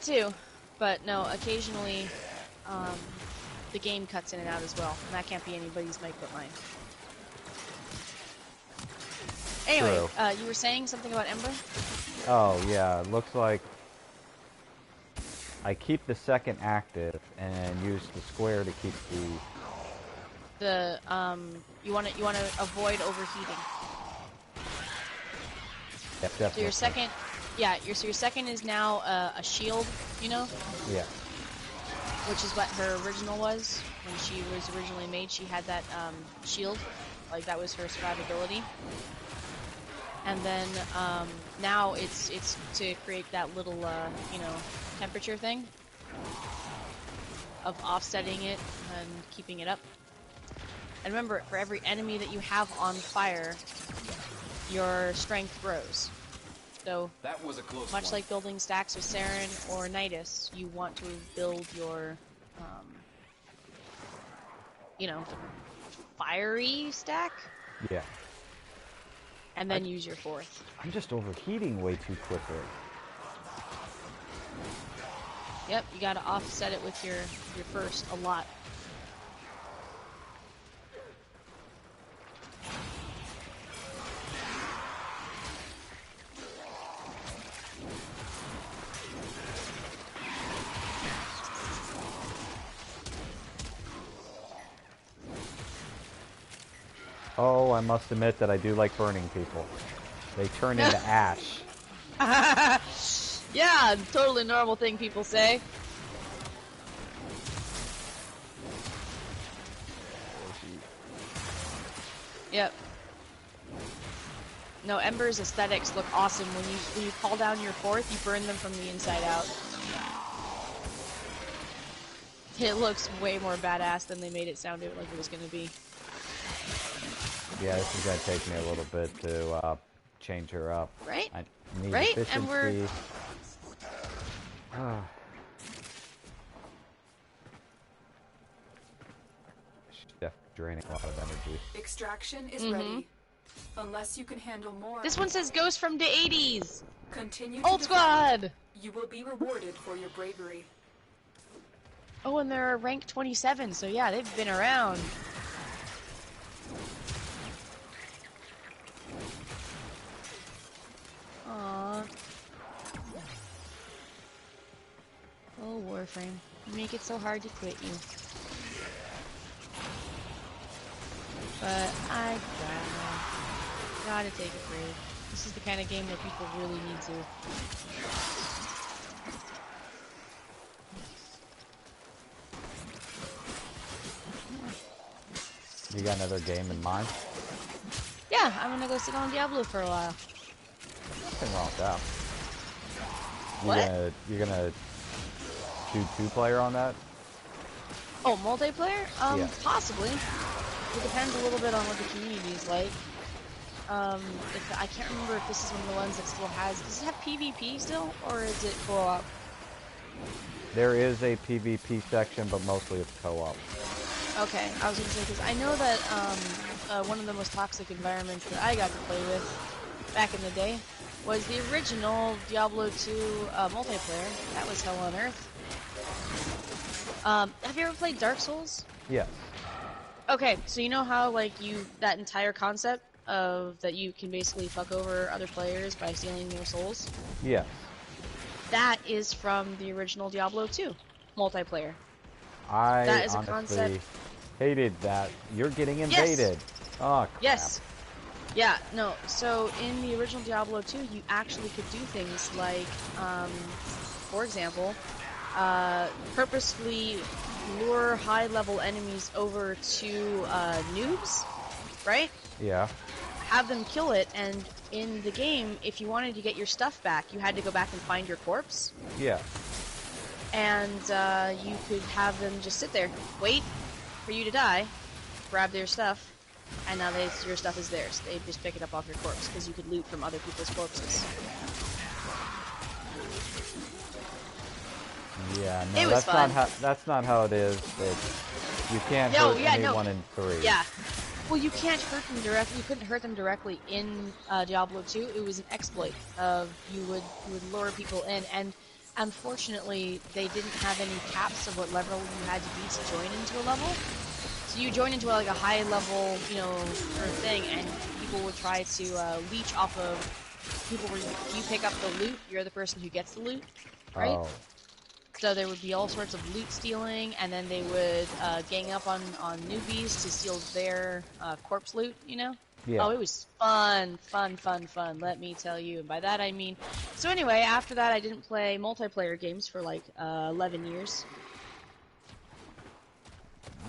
too, but no, occasionally the game cuts in and out as well, and that can't be anybody's mic but mine. Anyway, you were saying something about Ember? Oh yeah, it looks like I keep the second active and use the square to keep the you want to avoid overheating. Yep, definitely. So your second, yeah, your second is now a shield, you know? Yeah. Which is what her original was when she was originally made. She had that shield, like that was her survivability. And then now it's to create that little you know, temperature thing of offsetting it and keeping it up. And remember, for every enemy that you have on fire, your strength grows. So, that was a close much one. like building stacks with Saren or Nidus, you want to build your, you know, fiery stack. Yeah. And then use your fourth. I'm just overheating way too quickly. Yep, you gotta offset it with your first a lot. Oh, I must admit that I do like burning people. They turn into ash. Yeah, totally normal thing people say. Yep. No, Embers aesthetics look awesome. When you call down your fourth, you burn them from the inside out. It looks way more badass than they made it sound like it was going to be. Yeah, this is going to take me a little bit to change her up. Right? I need right? efficiency. And we're... She's definitely draining a lot of energy. Extraction is ready. Unless you can handle more. This one says Ghost from the 80s! Continue Old Squad! You will be rewarded for your bravery. Oh, and they're rank 27, so yeah, they've been around. Aww. Oh, Warframe. You make it so hard to quit you. But I gotta take a break. This is the kind of game that people really need to. You got another game in mind? Yeah, I'm gonna go sit on Diablo for a while. Nothing wrong with that. What? You're gonna do 2-player on that? Oh, multiplayer? Yeah. Possibly. It depends a little bit on what the community is like. I can't remember if this is one of the ones that still has... Does it have PvP still, or is it co-op? There is a PvP section, but mostly it's co-op. Okay, I was gonna say, because I know that one of the most toxic environments that I got to play with back in the day was the original Diablo 2 multiplayer. That was hell on earth. Have you ever played Dark Souls? Yes. Okay, so you know how, like, that entire concept of that you can basically fuck over other players by stealing their souls? Yes. That is from the original Diablo 2 multiplayer. That is a honestly concept. hated that. You're getting invaded. Yes. Oh, crap. Yes. Yeah, no, so in the original Diablo 2, you actually could do things like, for example, purposefully lure high-level enemies over to noobs, right? Yeah. Have them kill it, and in the game, if you wanted to get your stuff back, you had to go back and find your corpse. Yeah. And you could have them just sit there, wait for you to die, grab their stuff, and now your stuff is theirs. They just pick it up off your corpse, because you could loot from other people's corpses. Yeah, no, that's not how it is. You can't hurt anyone in 3. Yeah. Well, you can't hurt them directly. You couldn't hurt them directly in Diablo 2. It was an exploit of you would lure people in, and unfortunately, they didn't have any caps of what level you had to be to join into a level. So you join into like a high level, you know, sort of thing, and people would try to leech off of people. Where if you pick up the loot, you're the person who gets the loot, right? Oh. So there would be all sorts of loot stealing, and then they would gang up on newbies to steal their corpse loot, you know? Yeah. Oh, it was fun, let me tell you. And by that I mean... So anyway, after that I didn't play multiplayer games for like 11 years.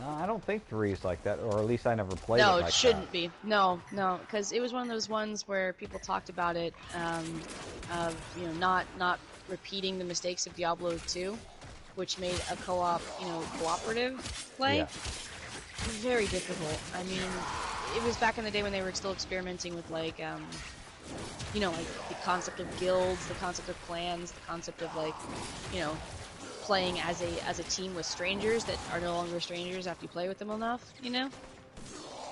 No, I don't think 3's like that, or at least I never played it like that. No, it shouldn't be. No, because it was one of those ones where people talked about it, of, you know, not repeating the mistakes of Diablo 2, which made a co-op, you know, cooperative play very difficult. I mean, it was back in the day when they were still experimenting with, like, you know, like, the concept of guilds, the concept of clans, the concept of, like, you know, playing as a team with strangers that are no longer strangers after you play with them enough, you know?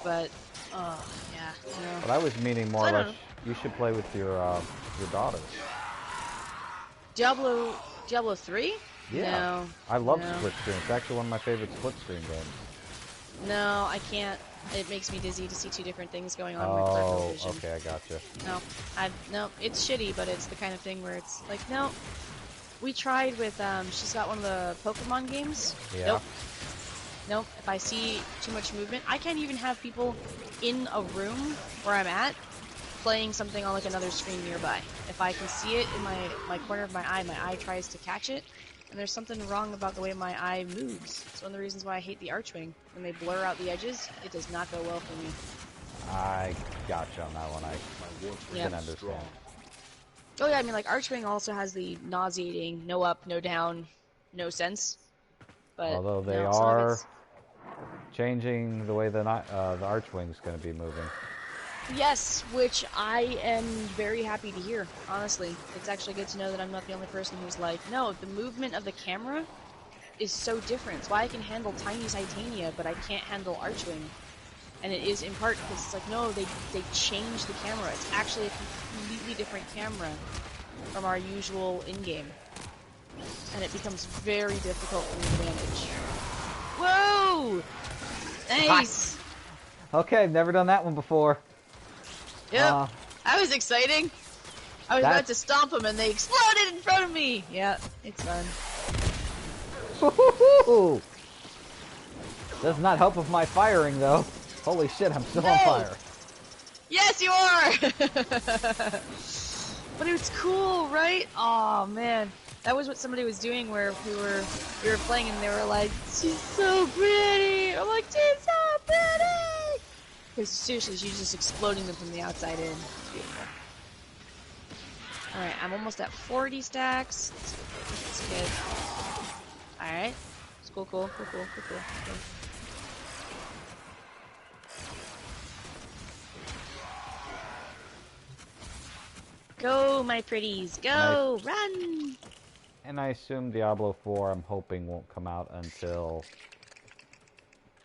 But, yeah, you know. But I was meaning more or less, you should play with your daughter. Diablo 3? Yeah. No. I love split screen. It's actually one of my favorite split screen games. No, I can't. It makes me dizzy to see two different things going on with Oh, vision. okay, I gotcha. No, it's shitty, but it's the kind of thing where it's like, no. We tried with, she's got one of the Pokemon games. Yeah. Nope. If I see too much movement, I can't even have people in a room where I'm at playing something on like another screen nearby. If I can see it in my corner of my eye tries to catch it, and there's something wrong about the way my eye moves. It's one of the reasons why I hate the Archwing. When they blur out the edges, it does not go well for me. I gotcha on that one. I can understand. Oh yeah, I mean, like, Archwing also has the nauseating no up, no down, no sense. But although they are changing the way the Archwing's going to be moving. Yes, which I am very happy to hear, honestly. It's actually good to know that I'm not the only person who's like, no, the movement of the camera is so different. It's why I can handle Tiny Titania, but I can't handle Archwing. And it is in part because it's like, no, they changed the camera. It's actually a completely different camera from our usual in-game. And it becomes very difficult for me to manage. Whoa! Nice! Okay, I've never done that one before. Yep, that was exciting. I was about to stomp them and they exploded in front of me! Yeah, it's fun. Woohoo! Does not help with my firing, though. Holy shit, I'm still on fire. Yes, you are! But it's cool, right? Oh man, that was what somebody was doing where we were playing and they were like, she's so pretty! I'm like, she's so pretty! Because seriously, she's just exploding them from the outside in. It's beautiful. Alright, I'm almost at 40 stacks. That's good. Alright. It's cool. Go, my pretties, go, run! And I assume Diablo 4, I'm hoping, won't come out until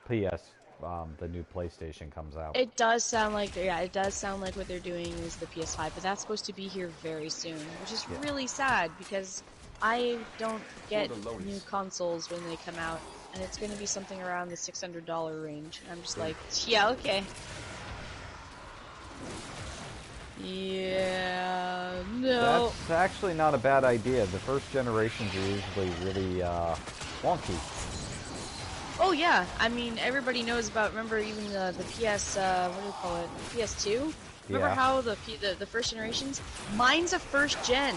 the new PlayStation comes out. It does sound like, it does sound like what they're doing is the PS5, but that's supposed to be here very soon, which is really sad because I don't get new consoles when they come out, and it's going to be something around the $600 range. I'm just like, yeah, okay. Yeah, no. That's actually not a bad idea. The first generations are usually really wonky. Oh yeah, I mean everybody knows about. Remember even the PS what do you call it? PS2. Remember how the first generations? Mine's a first gen,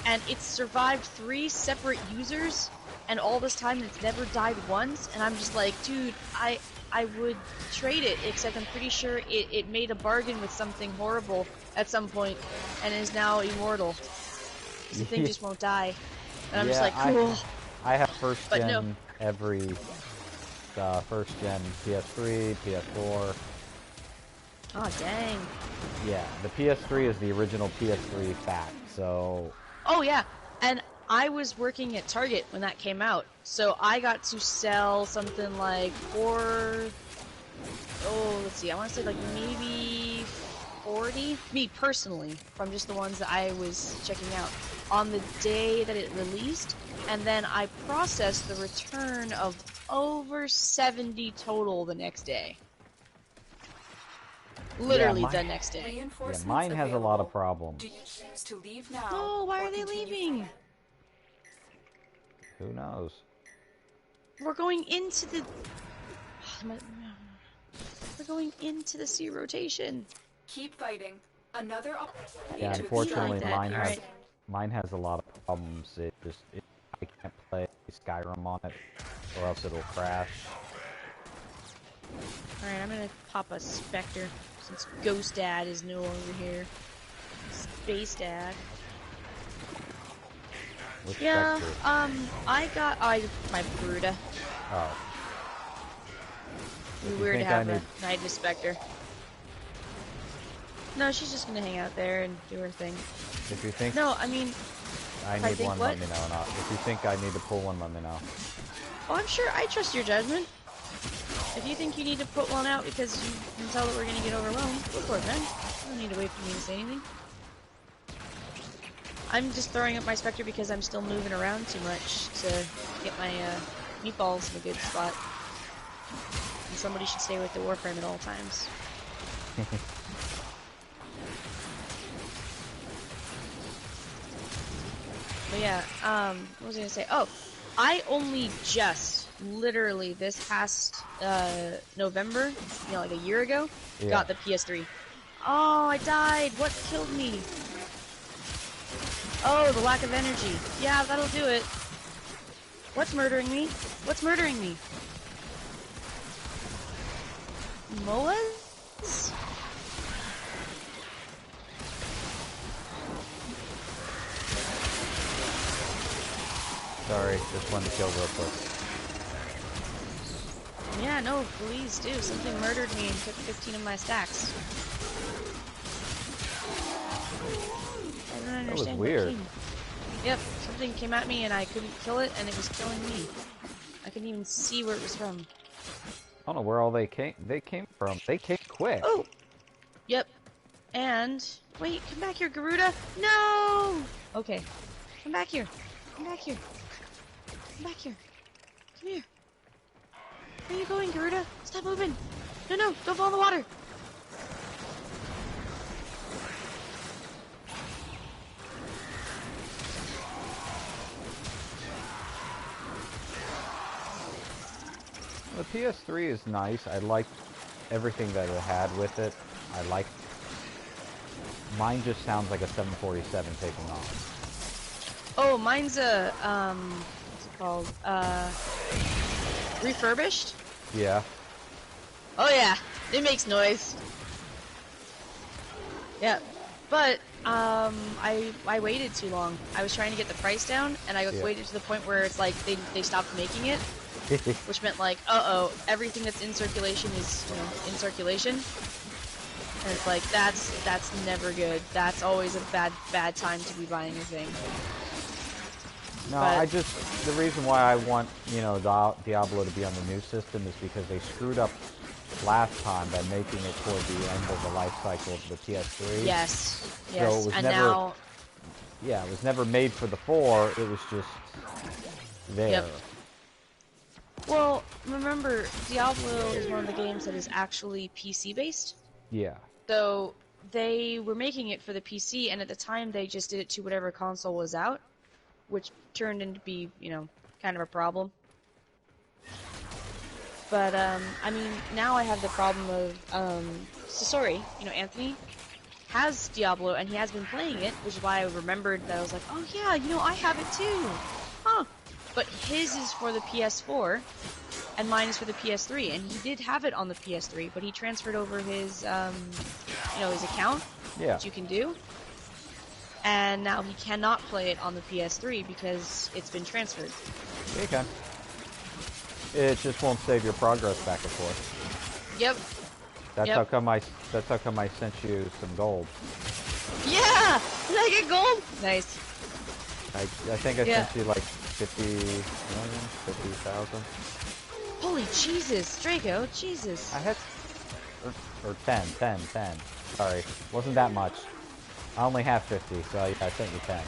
and it's survived 3 separate users, and all this time it's never died once. And I'm just like, dude, I would trade it, except I'm pretty sure it made a bargain with something horrible at some point, and is now immortal. The thing just won't die. And I'm just like, cool. I have first gen every first gen PS3, PS4. Oh dang. Yeah, the PS3 is the original PS3 fat, so... Oh yeah, and I was working at Target when that came out, so I got to sell something like let's see, I want to say like maybe 40, me personally, from just the ones that I was checking out, on the day that it released, and then I processed the return of over 70 total the next day. Literally the next day. Yeah, mine has a lot of problems. Do you choose to leave now? No, why are they leaving? Who knows? We're going into the... We're going into the sea rotation. Keep fighting. Another opportunity. Yeah, to unfortunately, extract mine has a lot of problems. I can't play Skyrim on it, or else it'll crash. Alright, I'm gonna pop a Spectre, since Ghost Dad is no longer here. Space Dad. Which Yeah, Spectre? my Bruta. Oh. It'd be weird to have a Knight of Spectre. No, she's just gonna hang out there and do her thing. If you think... No, I mean... I need one, let me know. If you think I need to pull one, let me know. Oh, I'm sure. I trust your judgment. If you think you need to put one out because you can tell that we're gonna get overwhelmed, go for it, man. You don't need to wait for me to say anything. I'm just throwing up my Spectre because I'm still moving around too much to get my meatballs in a good spot. And somebody should stay with the Warframe at all times. But yeah, what was I gonna say? Oh, I only just, literally this past November, you know, like a year ago, got the PS3. Oh, I died! What killed me? Oh, the lack of energy. Yeah, that'll do it. What's murdering me? What's murdering me? Moas? Sorry, just wanted to kill real quick. Yeah, no, please do. Something murdered me and took 15 of my stacks. I don't understand. That was weird. Yep, something came at me and I couldn't kill it and it was killing me. I couldn't even see where it was from. I don't know where all they came from. They came quick. Oh! Yep. And... Wait, come back here, Garuda! No! Okay. Come back here. Come back here. Come back here. Come here. Where are you going, Garuda? Stop moving! No, no! Don't fall in the water! The PS3 is nice. I like everything that it had with it. I like... Mine just sounds like a 747 taking off. Oh, mine's a, what's it called? Refurbished? Yeah. Oh yeah, it makes noise. Yeah, but, I waited too long. I was trying to get the price down, and I waited to the point where it's like, they stopped making it. Which meant like, uh-oh, everything that's in circulation is, you know, in circulation. And it's like, that's never good. That's always a bad time to be buying a thing. No, but the reason why I want, you know, Diablo to be on the new system is because they screwed up last time by making it toward the end of the life cycle of the PS3. Yes, yes, so it was and never, now... Yeah, it was never made for the 4, it was just there. Yep. Well, remember, Diablo is one of the games that is actually PC-based. Yeah. So, they were making it for the PC, and at the time they just did it to whatever console was out, which turned into be, you know, kind of a problem. But, I mean, now I have the problem of, Sasori, you know, Anthony, has Diablo, and he has been playing it, which is why I remembered that I was like, oh yeah, you know, I have it too! Huh! But his is for the PS4, and mine is for the PS3, and he did have it on the PS3, but he transferred over his, you know, his account, which you can do, and now he cannot play it on the PS3 because it's been transferred. Yeah, you can. It just won't save your progress back and forth. Yep. That's how come I sent you some gold. Yeah! Did I get gold? Nice. I think I sent you like 50 million, 50,000. Holy Jesus, Draco, Jesus. or 10. Sorry, wasn't that much. I only have 50, so yeah, I sent you 10.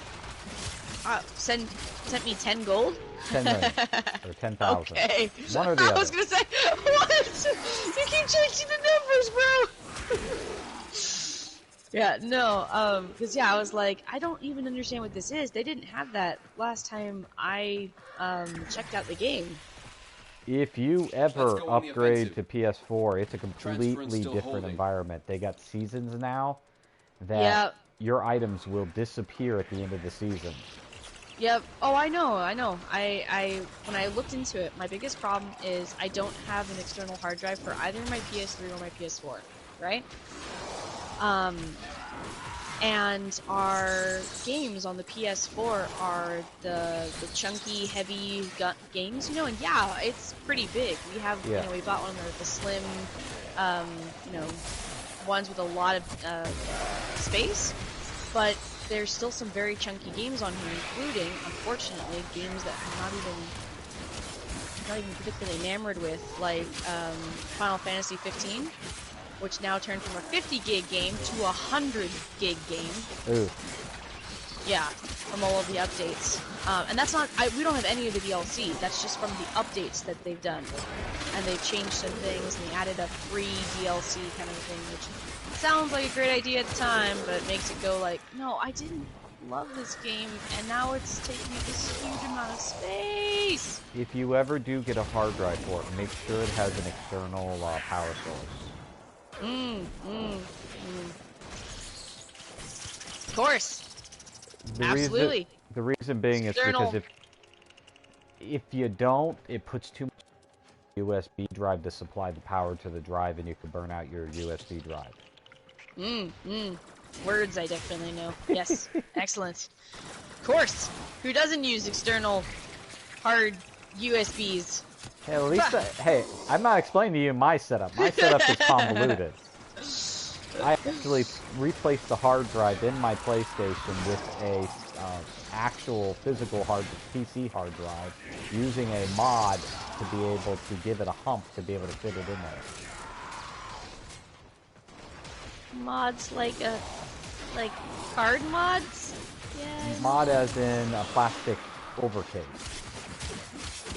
Sent me 10 gold? 10 million. Or 10,000. Okay. One or the other. I was gonna say, what? You keep changing the numbers, bro! Yeah, no, because yeah, I was like, I don't even understand what this is. They didn't have that last time I, checked out the game. If you ever upgrade to PS4, it's a completely different environment. They got seasons now that your items will disappear at the end of the season. Yep. Oh, I know. I when I looked into it, my biggest problem is I don't have an external hard drive for either my PS3 or my PS4, right? And our games on the PS4 are the chunky, heavy games, you know, and yeah, it's pretty big. We have, you know, we bought one of the slim, you know, ones with a lot of space, but there's still some very chunky games on here, including, unfortunately, games that I'm not even particularly enamored with, like Final Fantasy 15. Which now turned from a 50 gig game to a 100 gig game. Ooh. Yeah, from all of the updates. And that's not, we don't have any of the DLC, that's just from the updates that they've done. And they've changed some things, and they added a free DLC kind of thing, which sounds like a great idea at the time, but it makes it go like, no, I didn't love this game, and now it's taking up this huge amount of space! If you ever do get a hard drive for it, make sure it has an external power source. Of course. Absolutely. The reason being is because if you don't, it puts too much USB drive to supply the power to the drive, and you could burn out your USB drive. Words I definitely know. Yes. Excellent. Of course. Who doesn't use external hard USBs? Hey, at least hey, I'm not explaining to you my setup. My setup is convoluted. I actually replaced the hard drive in my PlayStation with a actual physical PC hard drive, using a mod to be able to give it a hump to be able to fit it in there. Mods like card mods? Yeah. Mod as in a plastic overcase.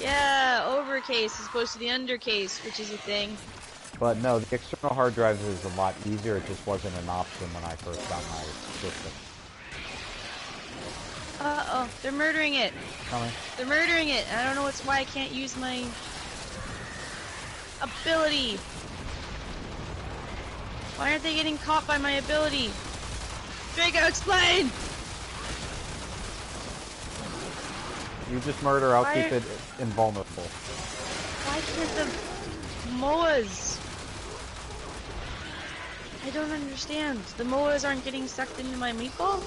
Yeah, overcase as opposed to the undercase, which is a thing. But no, the external hard drive is a lot easier. It just wasn't an option when I first got my system. Uh-oh, they're murdering it. Coming. They're murdering it. I don't know why I can't use my ability. Why aren't they getting caught by my ability? Draco, explain! You just murder, I'll keep it invulnerable. Why can't the MOAs? I don't understand. The MOAs aren't getting sucked into my meatball?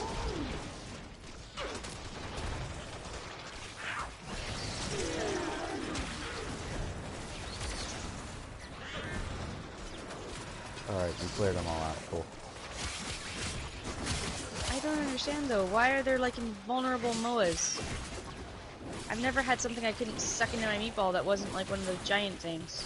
Alright, we cleared them all out. Cool. I don't understand though. Why are there like invulnerable MOAs? I've never had something I couldn't suck into my meatball that wasn't like one of those giant things.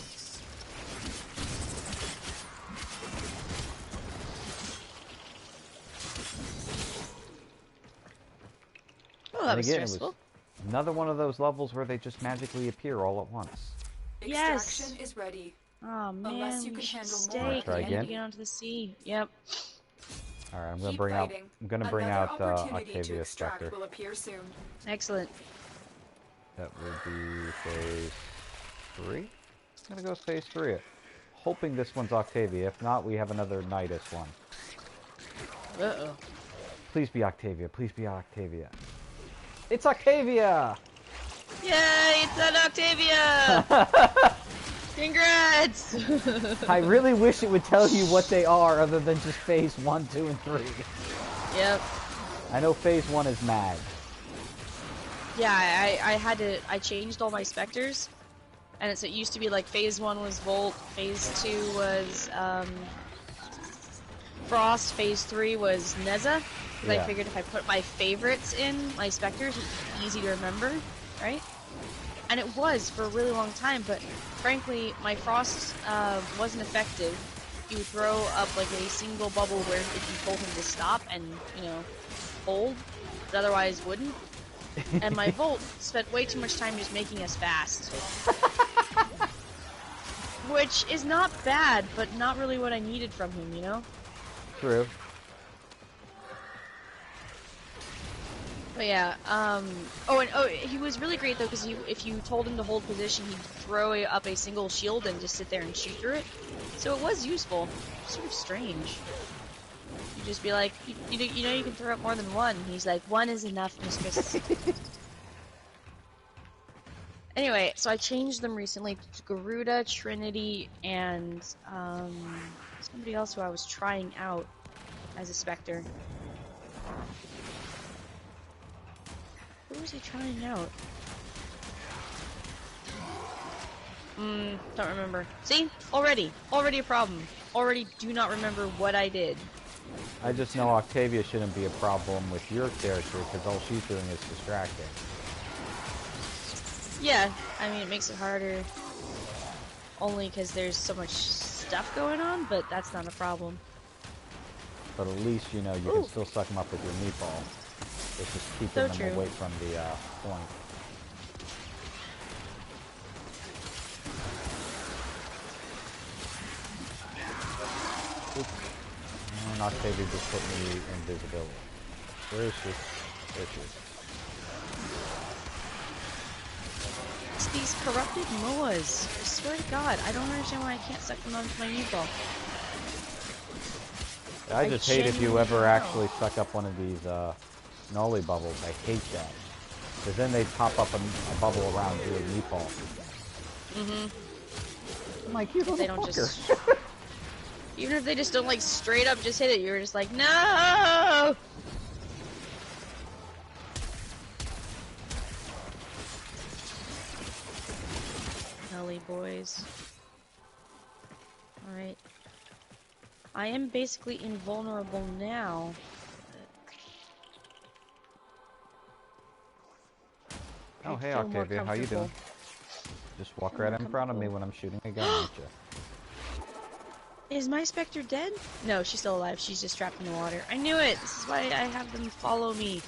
Oh, that was stressful. It was another one of those levels where they just magically appear all at once. Yes. Extraction is ready. Oh man, Unless you can handle stay. Try again. Get onto the sea. Yep. All right, I'm gonna bring out. I'm gonna bring out Octavia Spectre. Will appear soon. Excellent. That would be phase 3. I'm gonna go phase 3. Hoping this one's Octavia. If not, we have another Nidus one. Uh-oh. Please be Octavia. Please be Octavia. It's Octavia! Yay! It's an Octavia! Congrats! I really wish it would tell you what they are, other than just phase 1, 2, and 3. Yep. I know phase 1 is mad. Yeah, I changed all my specters, and it used to be like phase 1 was Volt, phase 2 was Frost, phase 3 was Neza. Because I figured if I put my favorites in my specters, it'd be easy to remember, right? And it was for a really long time, but frankly, my Frost wasn't effective, he would throw up like a single bubble where if you told him to stop and, you know, hold, but otherwise wouldn't. And my Volt spent way too much time just making us fast. Which is not bad, but not really what I needed from him, you know? True. But yeah, he was really great though, because if you told him to hold position, he'd throw up a single shield and just sit there and shoot through it. So it was useful. Sort of strange. You just be like, you know you can throw up more than one. He's like, one is enough, mistress. Anyway, so I changed them recently to Garuda, Trinity, and somebody else who I was trying out as a Spectre. Who was he trying out? Don't remember. See? Already a problem. Already do not remember what I did. I just know Octavia shouldn't be a problem with your character, because all she's doing is distracting. Yeah, I mean, it makes it harder only because there's so much stuff going on, but that's not a problem. But at least, you know, you can still suck them up with your meatball. It's just keeping them away from the point. Oops. And Octavia just put me invisibility. Where is she? There she is. It's these corrupted Moas. I swear to God, I don't understand why I can't suck them onto my meatball. I just hate if you ever actually suck up one of these Nolly bubbles. I hate that. Because then they pop up a bubble around your meatball. I'm like, you they don't just... Even if they just don't, like, straight up just hit it, you're just like, no! Nolly boys. Alright. I am basically invulnerable now. Oh, hey Octavia, how you doing? Just walk right in front of me when I'm shooting a gun at you. Is my Spectre dead? No, she's still alive. She's just trapped in the water. I knew it! This is why I have them follow me.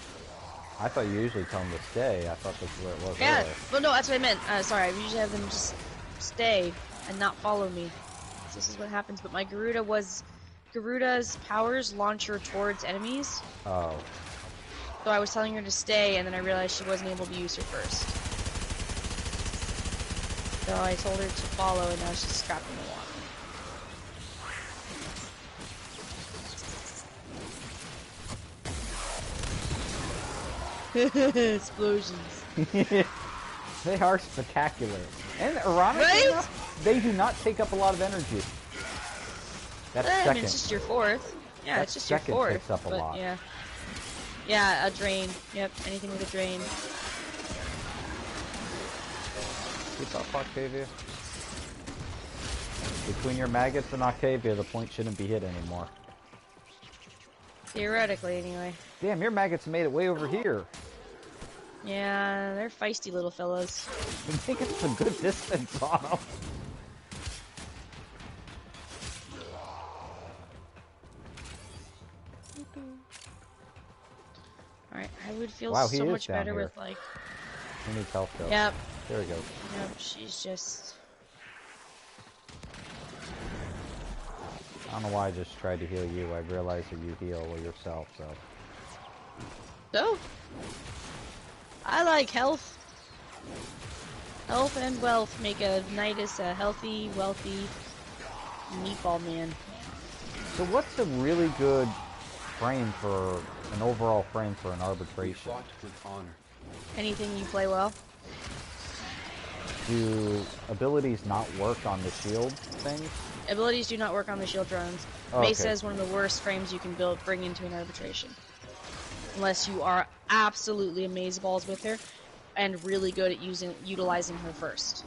I thought you usually tell them to stay. I thought that's where it was. Yeah, earlier. well no, that's what I meant. Sorry, I usually have them just stay and not follow me. So this is what happens, but my Garuda's powers launch her towards enemies. Oh. So I was telling her to stay, and then I realized she wasn't able to use her first. So I told her to follow, and now she's trapped in the water. Explosions. They are spectacular. And ironically enough, they do not take up a lot of energy. That's second. I mean, it's just your fourth. Yeah, That it's just your second fourth. takes up a lot. Yeah. Yeah, a drain. Yep, anything with a drain. Keep up, Octavia. Between your maggots and Octavia, the point shouldn't be hit anymore. Theoretically, anyway. Damn, your maggots made it way over here. Yeah, they're feisty little fellas. You're making some good distance on them. Alright, I would feel Wow, so much better here. with, like... Who needs health though? Yep. There we go. Yep, she's just... I don't know why I just tried to heal you. I realized that you heal yourself, so... So? I like health. Health and wealth make a Nidus a healthy, wealthy meatball man. So what's a really good frame for... an overall frame for an arbitration? With honor. Anything you play well? Do abilities not work on the shield things? Abilities do not work on the shield drones. Oh, Mesa okay. is one of the worst frames you can bring into an arbitration. Unless you are absolutely amazeballs with her and really good at utilizing her first.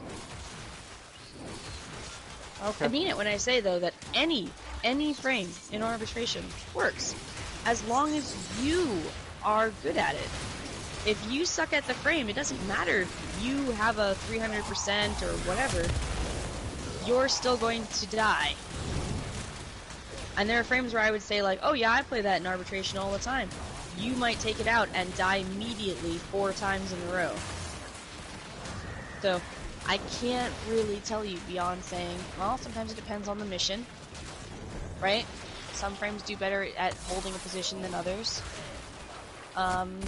Okay. I mean it when I say though that any frame in arbitration works as long as you are good at it. If you suck at the frame, it doesn't matter if you have a 300% or whatever, you're still going to die. And there are frames where I would say like, oh yeah, I play that in arbitration all the time. You might take it out and die immediately 4 times in a row. So, I can't really tell you beyond saying, well, sometimes it depends on the mission, right? Some frames do better at holding a position than others. And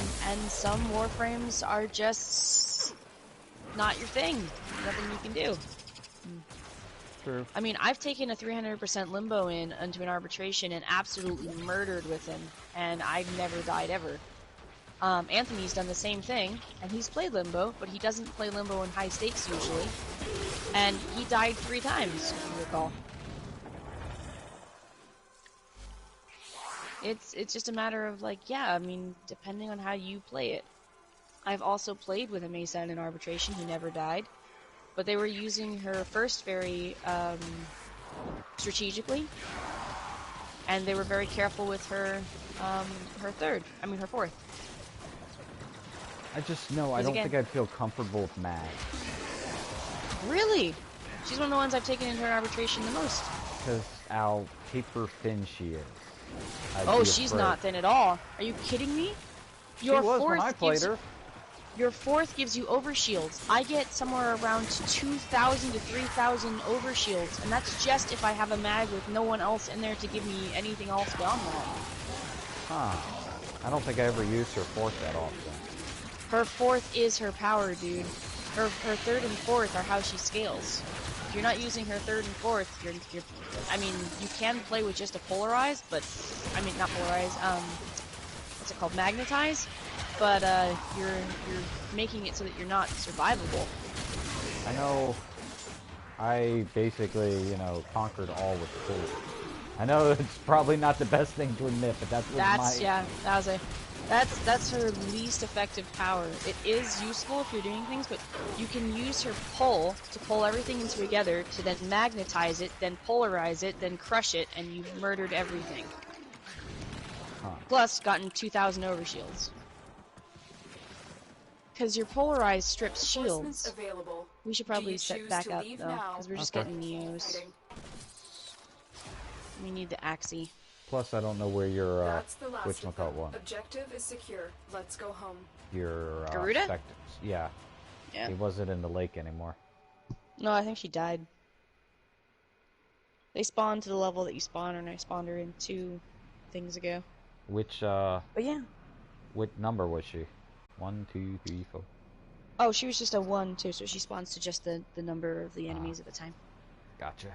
some Warframes are just not your thing. Nothing you can do. True. I mean, I've taken a 300% limbo into an arbitration and absolutely murdered with him, and I've never died ever. Anthony's done the same thing, and he's played limbo, but he doesn't play limbo in high stakes usually, and he died 3 times, if you recall. It's just a matter of like, yeah, I mean, depending on how you play it. I've also played with a Mesa in an arbitration who never died. But they were using her first very strategically, and they were very careful with her her fourth. I just know I don't think I'd feel comfortable with Mag. Really? She's one of the ones I've taken into an arbitration the most. Because how paper thin she is. Oh, she's not thin at all. Are you kidding me? She was when I played her. Your fourth gives you overshields. I get somewhere around 2,000 to 3,000 overshields, and that's just if I have a mag with no one else in there to give me anything else beyond that. Huh. I don't think I ever used her fourth that often. Her fourth is her power, dude. Her third and fourth are how she scales. If you're not using her third and fourth, you're I mean, you can play with just a polarize, but I mean not polarize, what's it called? Magnetize? But you're making it so that you're not survivable. I know. I basically, you know, conquered all with full. I know it's probably not the best thing to admit, but that's her least effective power. It is useful if you're doing things, but you can use her pull to pull everything in together to then magnetize it, then polarize it, then crush it, and you've murdered everything. Huh. Plus, gotten 2,000 overshields. Because your polarized strips shields. We should probably set back up though, because we're just getting Neos. We need the Axie. Plus, I don't know where your whatchamacallit one. Objective is secure. Let's go home. Your Garuda? Yeah. He wasn't in the lake anymore. No, I think she died. They spawned to the level that you spawn, and I spawned her in 2 things ago. Which But yeah. What number was she? 1, 2, 3, 4. Oh, she was just a 1 too, so she spawns to just the number of the enemies at the time. Gotcha.